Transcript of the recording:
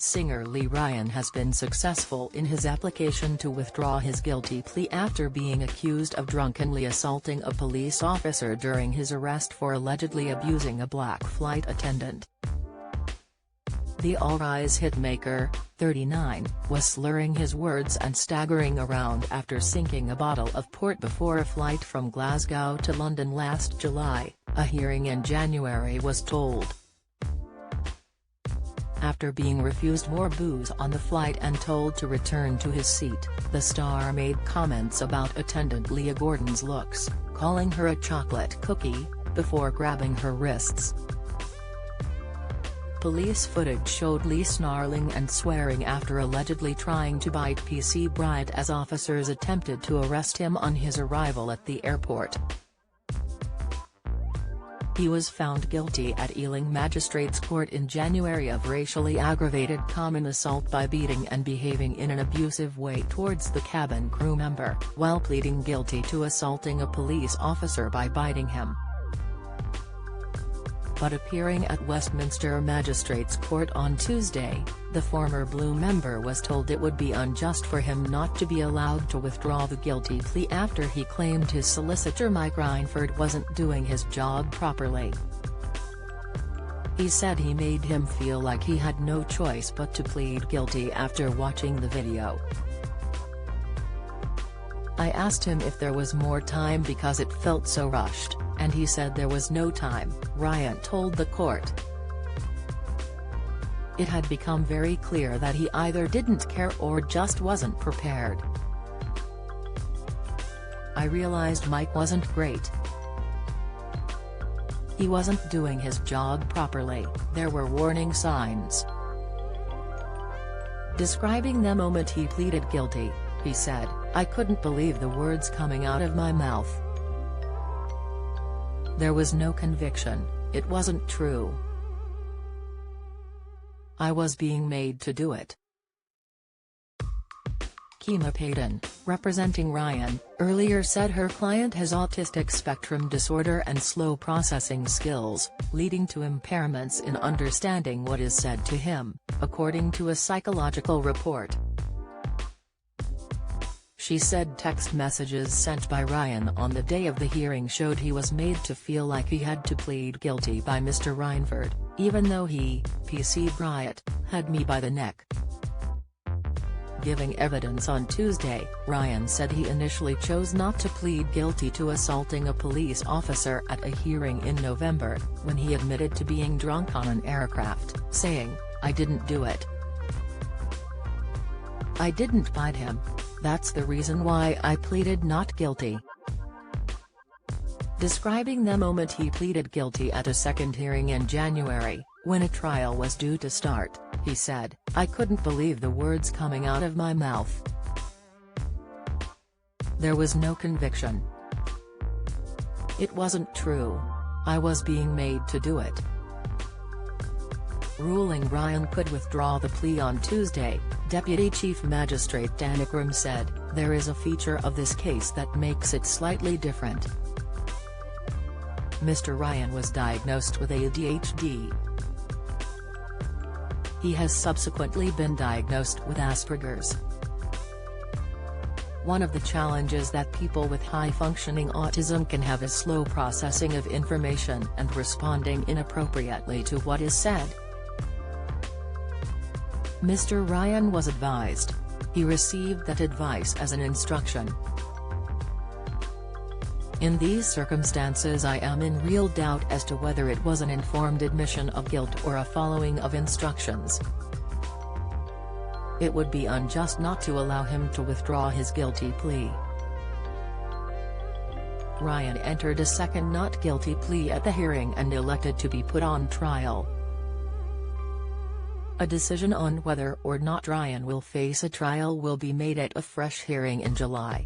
Singer Lee Ryan has been successful in his application to withdraw his guilty plea after being accused of drunkenly assaulting a police officer during his arrest for allegedly abusing a black flight attendant. The all-rise hitmaker, 39, was slurring his words and staggering around after sinking a bottle of port before a flight from Glasgow to London last July, a hearing in January was told. After being refused more booze on the flight and told to return to his seat, the star made comments about attendant Leah Gordon's looks, calling her a chocolate cookie, before grabbing her wrists. Police footage showed Lee snarling and swearing after allegedly trying to bite PC Bryant as officers attempted to arrest him on his arrival at the airport. He was found guilty at Ealing Magistrates Court in January of racially aggravated common assault by beating and behaving in an abusive way towards the cabin crew member, while pleading guilty to assaulting a police officer by biting him. But appearing at Westminster Magistrates Court on Tuesday, the former Blue member was told it would be unjust for him not to be allowed to withdraw the guilty plea after he claimed his solicitor Mike Reinford wasn't doing his job properly. He said he made him feel like he had no choice but to plead guilty after watching the video. "I asked him if there was more time because it felt so rushed, and he said there was no time," Ryan told the court. It had become very clear that he either didn't care or just wasn't prepared. "I realized Mike wasn't great. He wasn't doing his job properly, there were warning signs." Describing the moment he pleaded guilty, he said, "I couldn't believe the words coming out of my mouth. There was no conviction, it wasn't true. I was being made to do it." Kima Payton, representing Ryan, earlier said her client has autistic spectrum disorder and slow processing skills, leading to impairments in understanding what is said to him, according to a psychological report. She said text messages sent by Ryan on the day of the hearing showed he was made to feel like he had to plead guilty by Mr. Reinford, even though he, PC Bryant, had me by the neck. Giving evidence on Tuesday, Ryan said he initially chose not to plead guilty to assaulting a police officer at a hearing in November, when he admitted to being drunk on an aircraft, saying, "I didn't do it. I didn't bite him. That's the reason why I pleaded not guilty." Describing the moment he pleaded guilty at a second hearing in January, when a trial was due to start, he said, "I couldn't believe the words coming out of my mouth. There was no conviction. It wasn't true. I was being made to do it." Ruling Ryan could withdraw the plea on Tuesday, Deputy Chief Magistrate Dan Ikram said, "There is a feature of this case that makes it slightly different. Mr. Ryan was diagnosed with ADHD. He has subsequently been diagnosed with Asperger's. One of the challenges that people with high-functioning autism can have is slow processing of information and responding inappropriately to what is said. Mr. Ryan was advised. He received that advice as an instruction. In these circumstances I am in real doubt as to whether it was an informed admission of guilt or a following of instructions. It would be unjust not to allow him to withdraw his guilty plea." Ryan entered a second not guilty plea at the hearing and elected to be put on trial. A decision on whether or not Ryan will face a trial will be made at a fresh hearing in July.